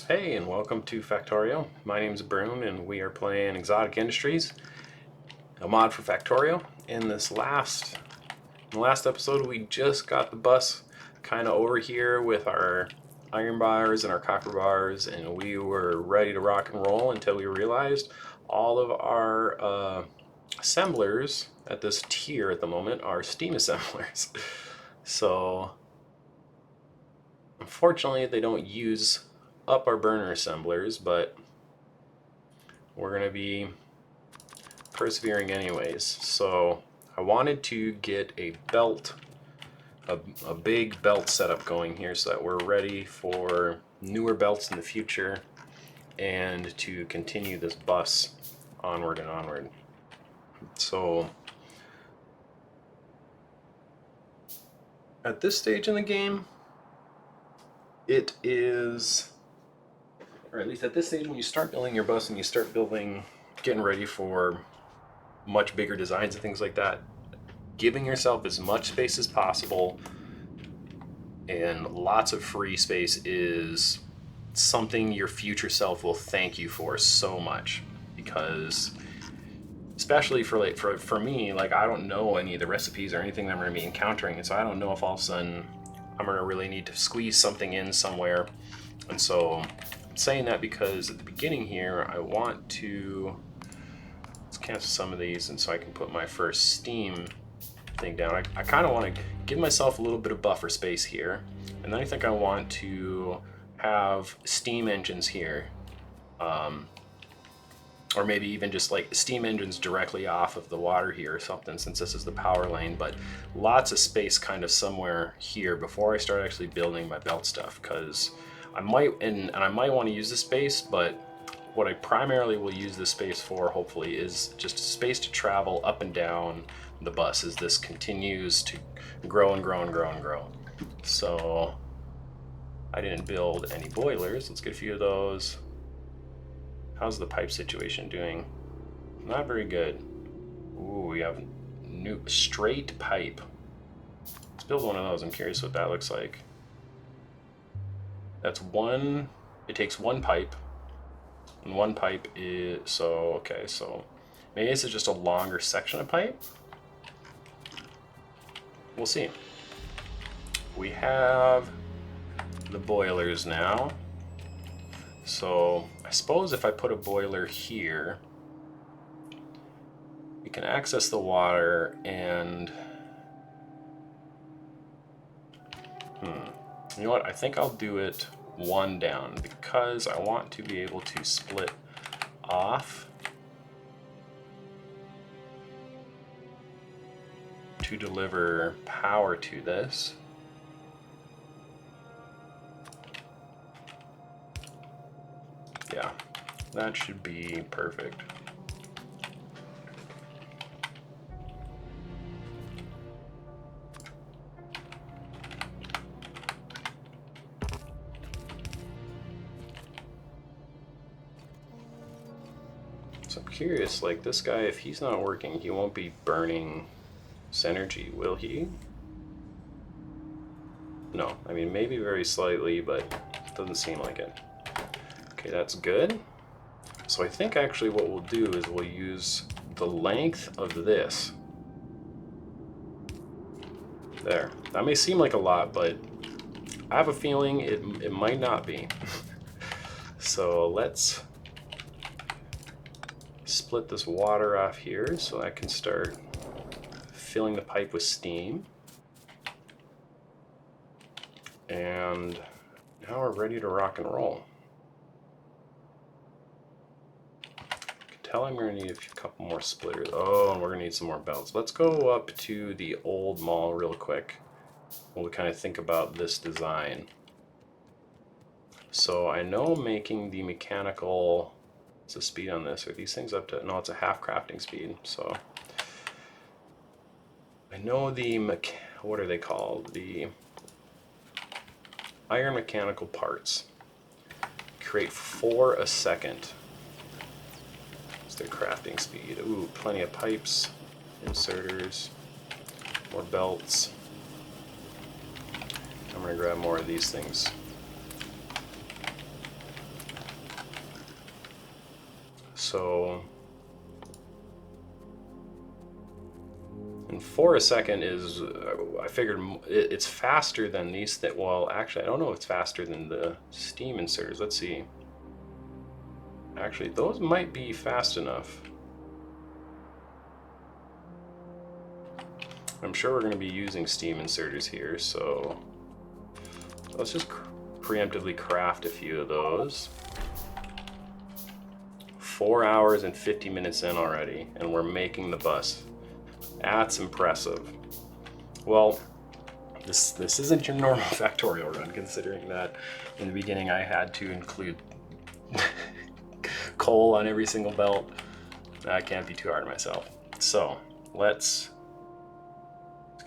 Hey, and welcome to Factorio. My name is Brune, and we are playing Exotic Industries, a mod for Factorio. In the last episode, we just got the bus kind of over here with our iron bars and our copper bars, and we were ready to rock and roll until we realized all of our assemblers at this tier at the moment are steam assemblers. So, unfortunately, they don't use up our burner assemblers, but we're going to be persevering anyways. So I wanted to get a belt, a big belt setup going here so that we're ready for newer belts in the future and to continue this bus onward and onward. So at this stage in the game, it is, or at least at this stage when you start building your bus and you start getting ready for much bigger designs and things like that, giving yourself as much space as possible and lots of free space is something your future self will thank you for so much, because especially for me, like, I don't know any of the recipes or anything that I'm going to be encountering, and so I don't know if all of a sudden I'm going to really need to squeeze something in somewhere. And so I'm saying that because at the beginning here I want to, let's cancel some of these, and so I can put my first steam thing down. I kind of want to give myself a little bit of buffer space here, and then I think I want to have steam engines here, or maybe even just like steam engines directly off of the water here or something, since this is the power lane, but lots of space kind of somewhere here before I start actually building my belt stuff, because I might, and I might want to use the space, but what I primarily will use this space for, hopefully, is just space to travel up and down the bus as this continues to grow and grow and grow and grow. So I didn't build any boilers. Let's get a few of those. How's the pipe situation doing? Not very good. Ooh, we have new straight pipe. Let's build one of those. I'm curious what that looks like. That's one. It takes one pipe. And one pipe is, so, okay, so maybe this is just a longer section of pipe. We'll see. We have the boilers now. So I suppose if I put a boiler here, we can access the water and, you know what, I think I'll do it one down, because I want to be able to split off to deliver power to this. Yeah, that should be perfect. So I'm curious, like, this guy, if he's not working, he won't be burning synergy, will he? No, I mean, maybe very slightly, but it doesn't seem like it. Okay, that's good. So I think actually what we'll do is we'll use the length of this. There. That may seem like a lot, but I have a feeling it might not be. So let's split this water off here so I can start filling the pipe with steam. And now we're ready to rock and roll. Tell I'm going to need a couple more splitters. Oh, and we're going to need some more belts. Let's go up to the old mall real quick. We'll kind of think about this design. So I know making the mechanical, what's the speed on this? Are these things up to, no, it's a half crafting speed. So I know the, what are they called? The iron mechanical parts create 4 a second. Their crafting speed. Ooh, plenty of pipes, inserters, more belts. I'm gonna grab more of these things. So, and 4 a second is, I figured it's faster than these that. Well, actually, I don't know if it's faster than the steam inserters. Let's see. Actually, those might be fast enough. I'm sure we're going to be using steam inserters here, so let's just preemptively craft a few of those. 4 hours and 50 minutes in already, and we're making the bus. That's impressive. Well, this isn't your normal Factorio run, considering that in the beginning I had to include coal on every single belt. I can't be too hard on myself. So let's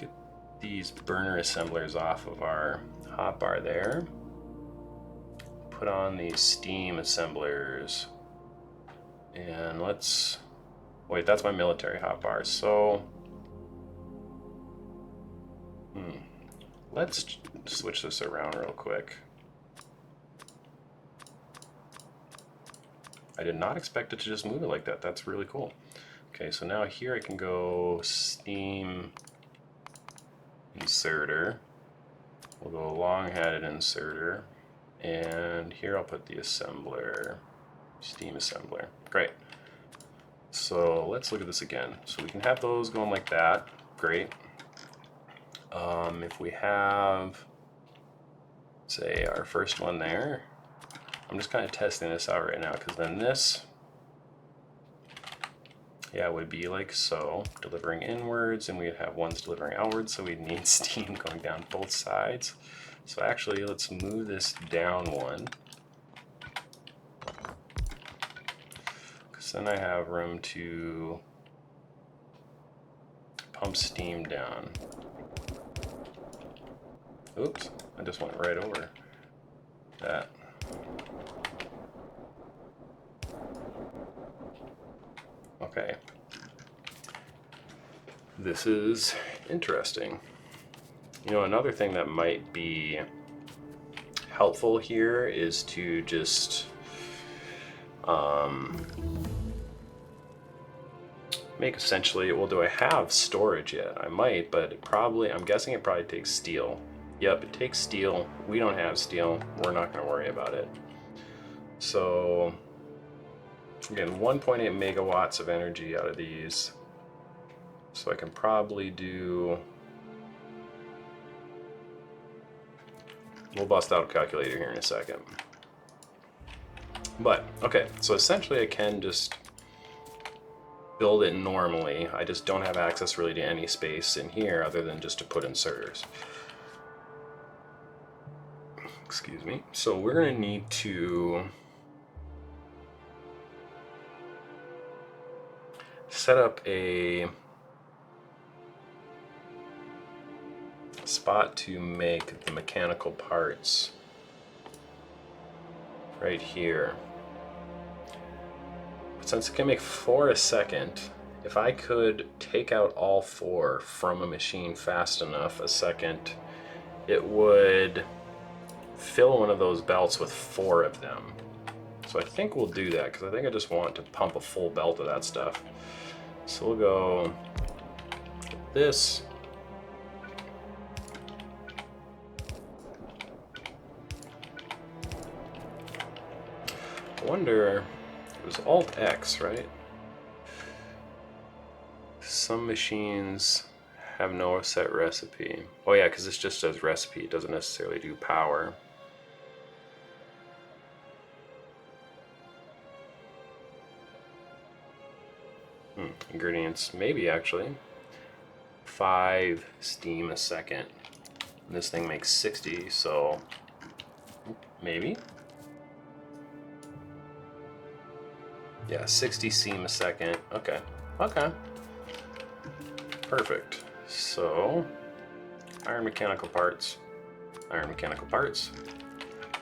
get these burner assemblers off of our hotbar there. Put on these steam assemblers. And let's, wait, that's my military hotbar. So, let's switch this around real quick. I did not expect it to just move it like that. That's really cool. Okay, so now here I can go steam inserter. We'll go long-headed inserter. And here I'll put the assembler, steam assembler. Great. So let's look at this again. So we can have those going like that. Great. If we have, say, our first one there, I'm just kind of testing this out right now, because then this, yeah, would be like so, delivering inwards, and we'd have ones delivering outwards, so we'd need steam going down both sides. So actually, let's move this down one, because then I have room to pump steam down. Oops, I just went right over that. Okay. This is interesting. You know, another thing that might be helpful here is to just make essentially, well, do I have storage yet? I might, but I'm guessing it probably takes steel. Yep, it takes steel. We don't have steel. We're not going to worry about it. So, again, 1.8 megawatts of energy out of these. So I can probably do, we'll bust out a calculator here in a second. But, okay, so essentially I can just build it normally. I just don't have access really to any space in here other than just to put inserters. Excuse me. So we're going to need to set up a spot to make the mechanical parts right here. But since it can make 4 a second, if I could take out all 4 from a machine fast enough a second, it would fill one of those belts with 4 of them. So I think we'll do that, because I think I just want to pump a full belt of that stuff. So we'll go this. I wonder, it was Alt X, right? Some machines have no set recipe. Oh yeah, because this just does recipe, it doesn't necessarily do power. Ingredients, maybe actually. 5 steam a second. And this thing makes 60, so maybe. Yeah, 60 steam a second. Okay. Okay. Perfect. So, iron mechanical parts. Iron mechanical parts.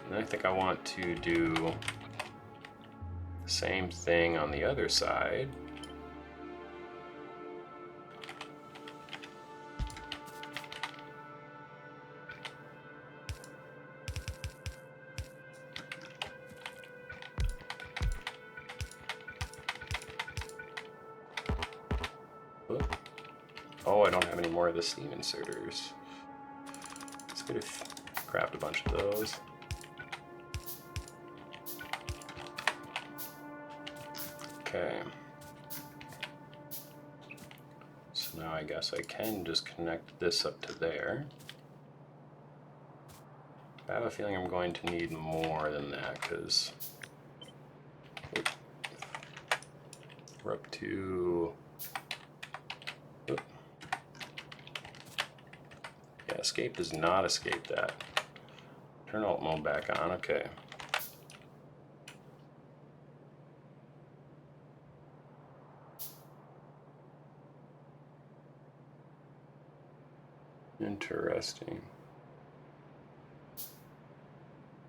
And I think I want to do the same thing on the other side. Oh, I don't have any more of the steam inserters. It's good to craft a bunch of those. Okay. So now I guess I can just connect this up to there. I have a feeling I'm going to need more than that because we're up to... Oop. Yeah, escape does not escape that. Turn alt mode back on, okay. Interesting.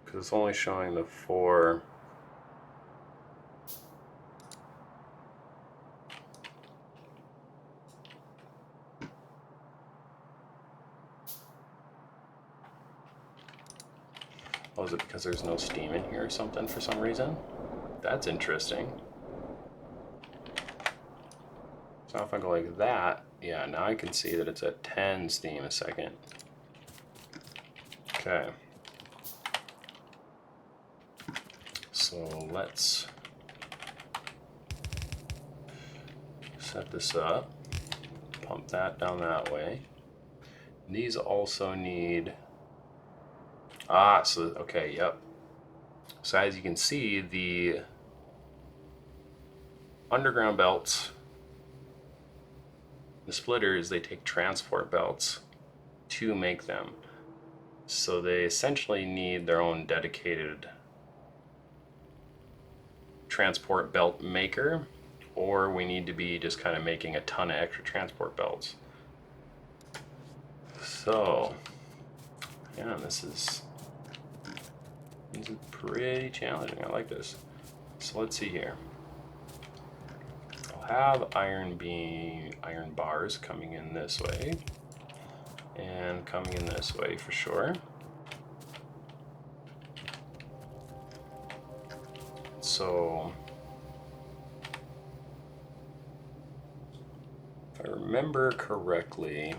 Because it's only showing the 4. Oh, is it because there's no steam in here or something for some reason? That's interesting. So if I go like that, yeah, now I can see that it's at 10 steam a second. Okay. So let's set this up, pump that down that way. And these also need, so, okay, yep. So as you can see, the underground belts, the splitters, they take transport belts to make them. So they essentially need their own dedicated transport belt maker, or we need to be just kind of making a ton of extra transport belts. So, yeah, this is pretty challenging. I like this. So let's see here. I'll have iron bars coming in this way, and coming in this way for sure. So, if I remember correctly,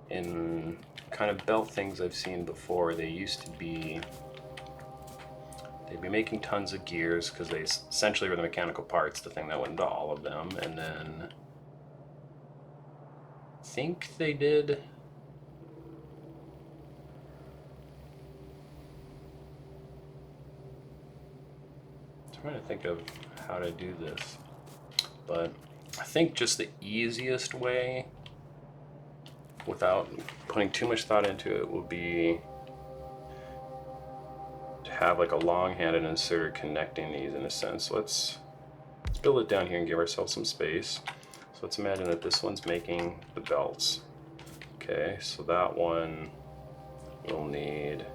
in kind of belt things I've seen before, they used to be, they'd be making tons of gears because they essentially were the mechanical parts, the thing that went into all of them, and then I think they did, I'm trying to think of how to do this, but I think just the easiest way without putting too much thought into it would be to have like a long-handed inserter connecting these in a sense. So let's build it down here and give ourselves some space. So let's imagine that this one's making the belts. Okay, so that one will need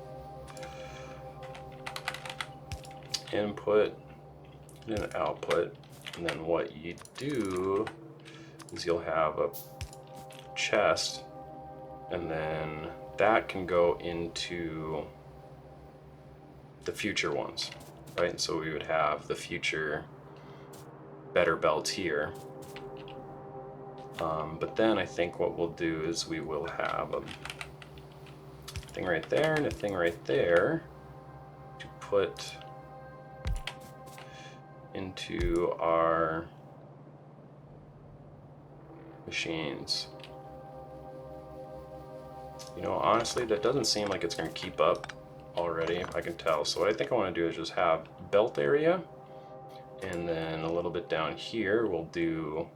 input and an output, and then what you do is you'll have a chest, and then that can go into the future ones, right? And so we would have the future better belts here. But then I think what we'll do is we will have a thing right there and a thing right there to put into our machines. You know, honestly, that doesn't seem like it's going to keep up already, I can tell. So what I think I want to do is just have belt area, and then a little bit down here we'll do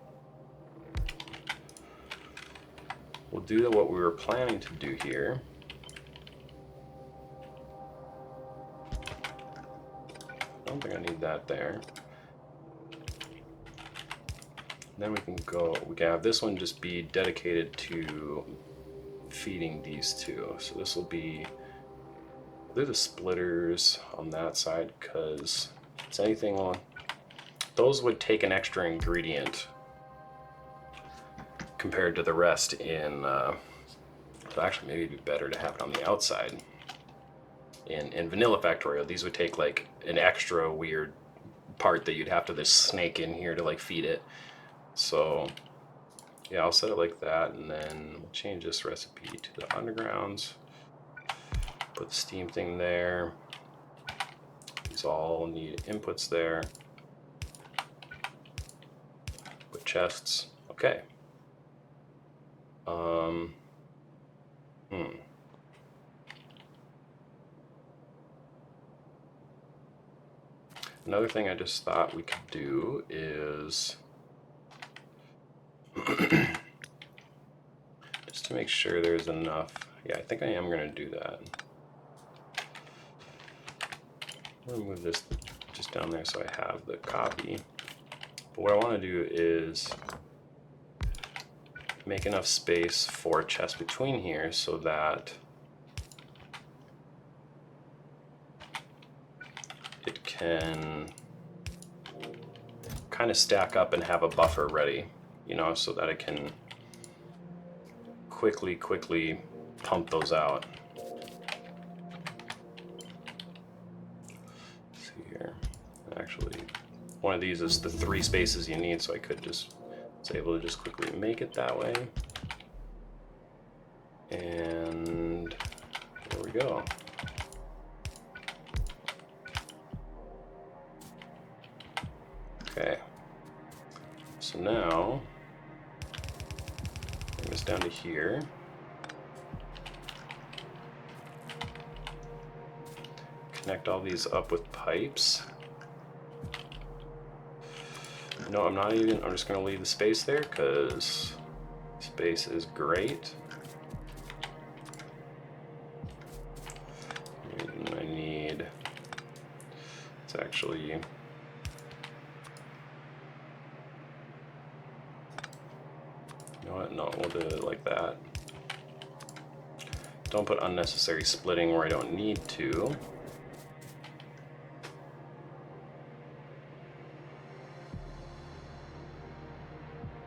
what we were planning to do here. I don't think I need that there. Then we can have this one just be dedicated to feeding these two. So this will be, they're the splitters on that side, because it's anything on, those would take an extra ingredient compared to the rest in, actually maybe it'd be better to have it on the outside. In vanilla Factorio, these would take like an extra weird part that you'd have to just snake in here to like feed it. So yeah, I'll set it like that, and then we'll change this recipe to the undergrounds. Put the steam thing there. These all need inputs there. Put chests. Okay. Another thing I just thought we could do is just to make sure there's enough. Yeah, I think I am going to do that. I'm going to move this just down there so I have the copy. But what I want to do is make enough space for a chest between here so that it can kind of stack up and have a buffer ready, you know, so that it can quickly pump those out. Let's see here. Actually, one of these is the 3 spaces you need, so I could just was able to just quickly make it that way. And there we go. Okay. So now, bring this down to here. Connect all these up with pipes. No, I'm just gonna leave the space there because space is great. And I need, it's actually, you know what, no, we'll do it like that. Don't put unnecessary splitting where I don't need to.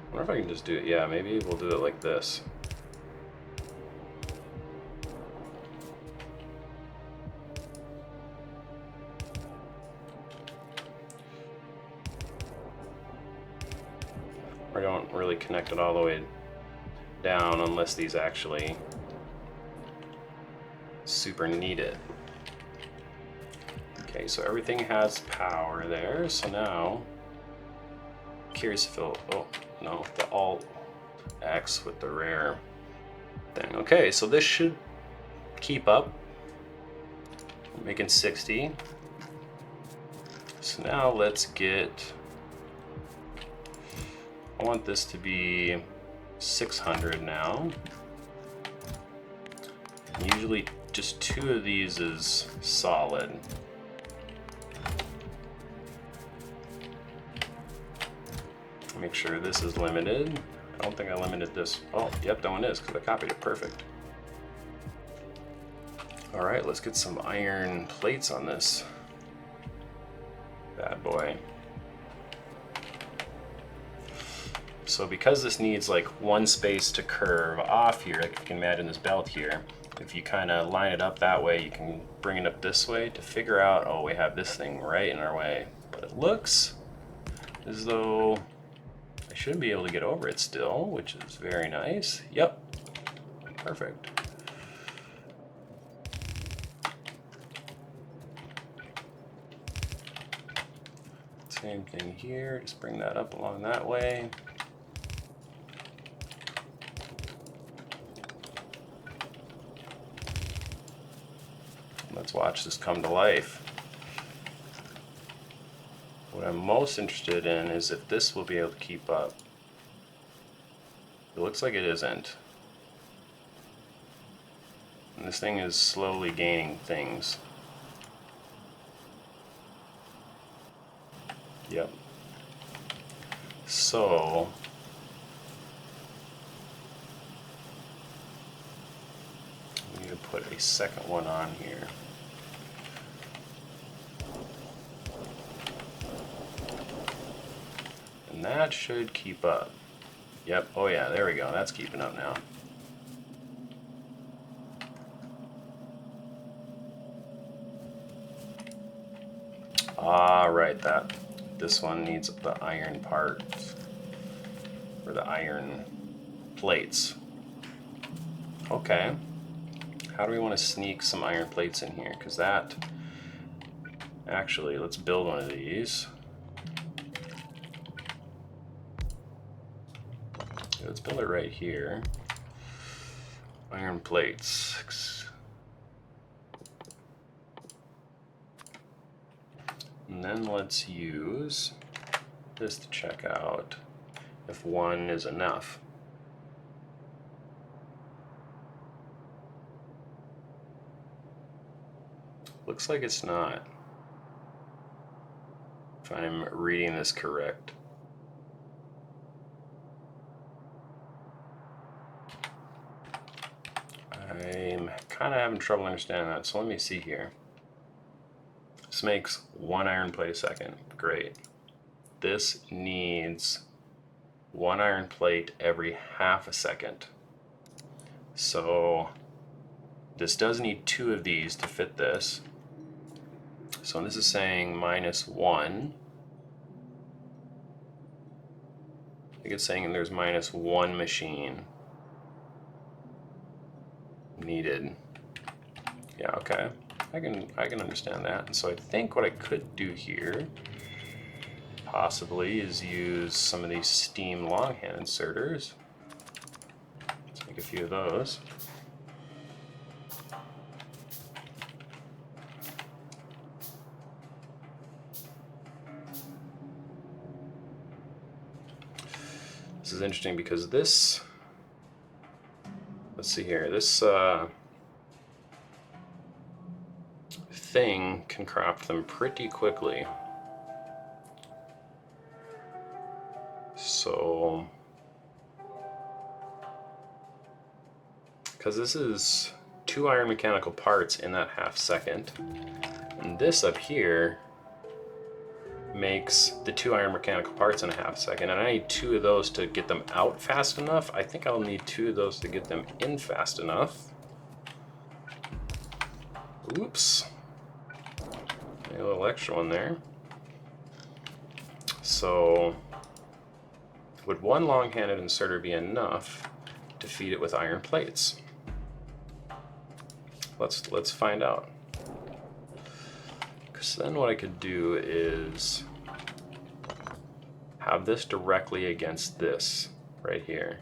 I wonder if I can just do it. Yeah, maybe we'll do it like this. I don't really connect it all the way down unless these actually super need it. Okay, so everything has power there. So now, curious if it'll, oh no, the Alt X with the rare thing. Okay, so this should keep up. I'm making 60. So now let's get, I want this to be 600 now. Usually just 2 of these is solid. Make sure this is limited. I don't think I limited this. Oh, yep, that one is because I copied it perfect. All right, let's get some iron plates on this bad boy. So because this needs like 1 space to curve off here, like if you can imagine this belt here, if you kind of line it up that way, you can bring it up this way to figure out, oh, we have this thing right in our way. But it looks as though I should be able to get over it still, which is very nice. Yep, perfect. Same thing here, just bring that up along that way. Let's watch this come to life. What I'm most interested in is if this will be able to keep up. It looks like it isn't. And this thing is slowly gaining things. Yep. So we need to put a second one on here. And that should keep up. Yep, oh yeah, there we go, that's keeping up now. Ah, right, this one needs the iron part. or the iron plates. Okay. How do we want to sneak some iron plates in here? Because that, actually, let's build one of these. Let's build it right here. Iron plates. And then let's use this to check out if one is enough. Looks like it's not, if I'm reading this correct. I'm kind of having trouble understanding that, so let me see here. This makes 1 iron plate a second. Great. This needs 1 iron plate every half a second. So this does need 2 of these to fit this. So this is saying -1. I think it's saying there's -1 machine needed. Yeah, okay. I can understand that. And so I think what I could do here possibly is use some of these steam longhand inserters. Let's make a few of those. This is interesting because this, let's see here, this thing can craft them pretty quickly. So, because this is 2 iron mechanical parts in that half second, and this up here makes the 2 iron mechanical parts in a half second, and I need 2 of those to get them out fast enough. I think I'll need 2 of those to get them in fast enough. Oops. A little extra one there. So, would 1 long-handed inserter be enough to feed it with iron plates? Let's find out. Because then what I could do is have this directly against this right here.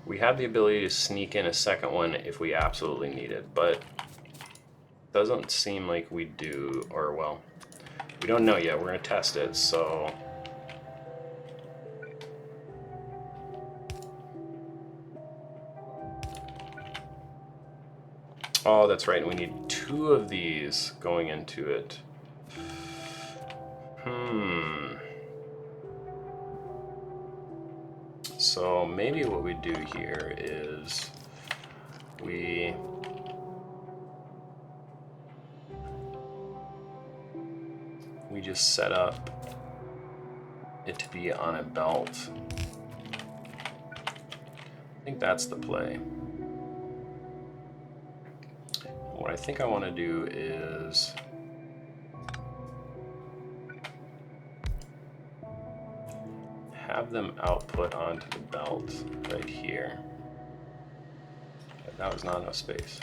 We have the ability to sneak in a second one if we absolutely need it, but doesn't seem like we do, or well, we don't know yet. We're gonna test it, so. Oh, that's right, we need 2 of these going into it. So maybe what we do here is we just set up it to be on a belt. I think that's the play. What I think I want to do is have them output onto the belt right here. That was not enough space.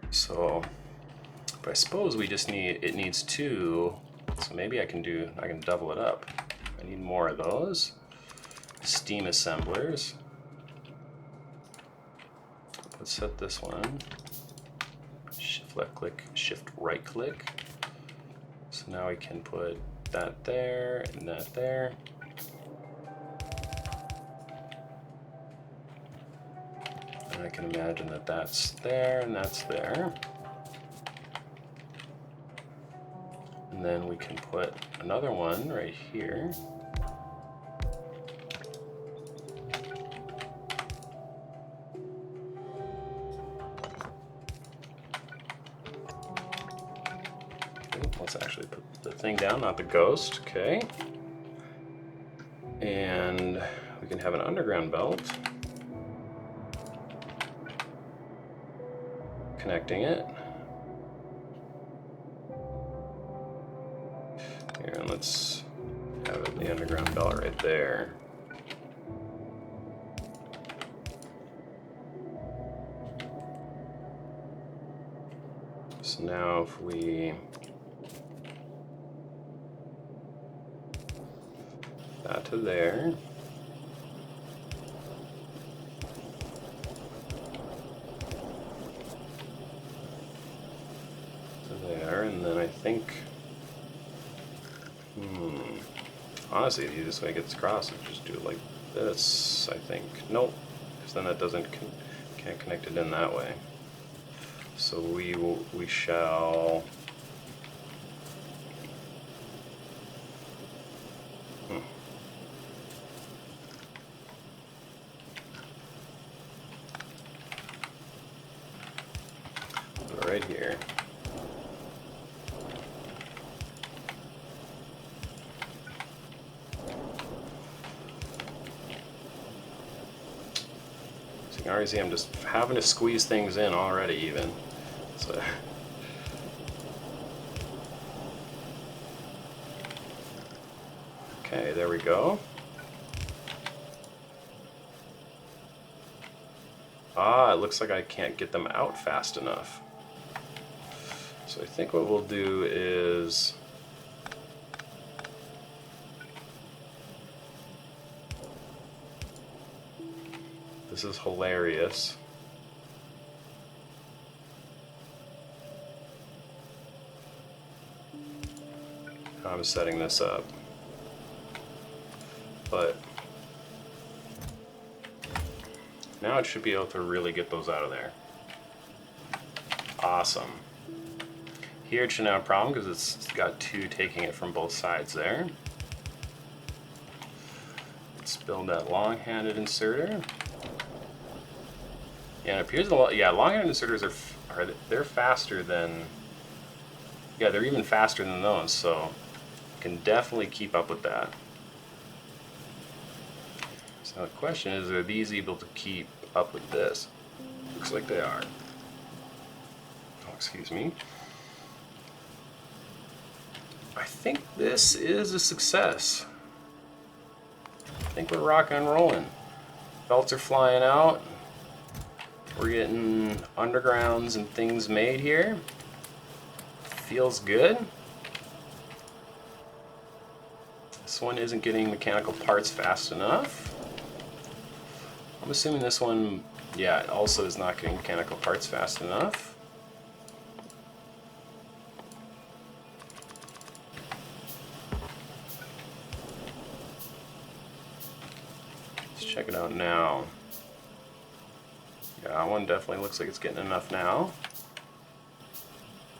So, but I suppose we just need, it needs 2, so maybe I can double it up. I need more of those. Steam assemblers. Let's set this one. Shift left click, shift right click. So now we can put that there and that there. And I can imagine that that's there and that's there. And then we can put another one right here. Let's actually put the thing down, not the ghost, okay. And we can have an underground belt. Connecting it. Here, and let's have it, the underground belt right there. So now if we that to there. To there, and then I think honestly, the easiest way to get this across is just do it like this, I think. Nope, because then that can't connect it in that way. So we shall put it right here. So you can already see I'm just having to squeeze things in already even. So okay, there we go. Ah, it looks like I can't get them out fast enough. So I think what we'll do is this is hilarious. I'm setting this up. But now it should be able to really get those out of there. Awesome. Here it shouldn't have a problem because it's got two taking it from both sides there. Let's build that long-handed inserter. Yeah, it appears long-handed inserters they're faster than, yeah, they're even faster than those, so you can definitely keep up with that. So the question is, are these able to keep up with this? Looks like they are. Oh, excuse me. I think this is a success. I think we're rocking and rolling. Belts are flying out. We're getting undergrounds and things made here. Feels good. This one isn't getting mechanical parts fast enough. I'm assuming this one, yeah, also is not getting mechanical parts fast enough. Let's check it out now. Yeah, that one definitely looks like it's getting enough now.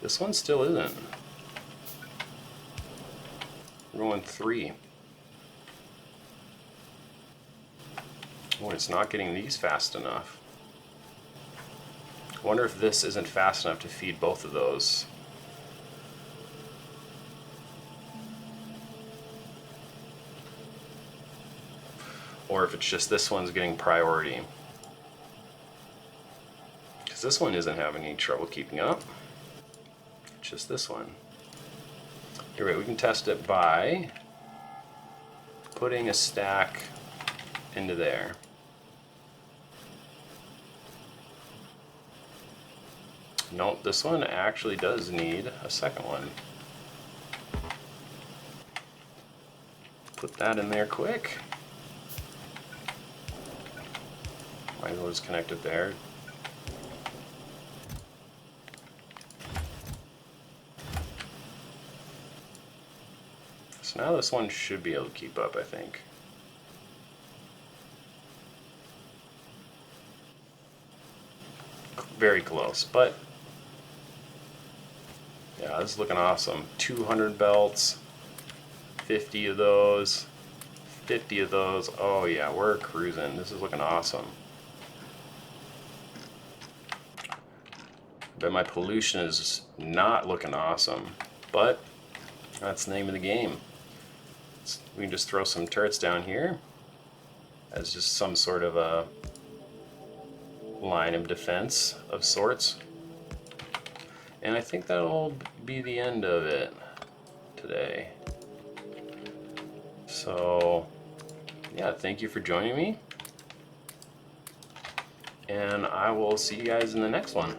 This one still isn't. We're going 3. Oh, it's not getting these fast enough. I wonder if this isn't fast enough to feed both of those. Or if it's just this one's getting priority. Because this one isn't having any trouble keeping up. It's just this one. Here, wait, we can test it by putting a stack into there. Nope, this one actually does need a second one. Put that in there quick. Might as well just connect it there. So now this one should be able to keep up, I think. Very close, but yeah, this is looking awesome. 200 belts, 50 of those, 50 of those. Oh yeah, we're cruising. This is looking awesome. But my pollution is not looking awesome, but that's the name of the game. We can just throw some turrets down here. as just some sort of a line of defense of sorts. And I think that'll be the end of it today. So yeah, thank you for joining me, and I will see you guys in the next one.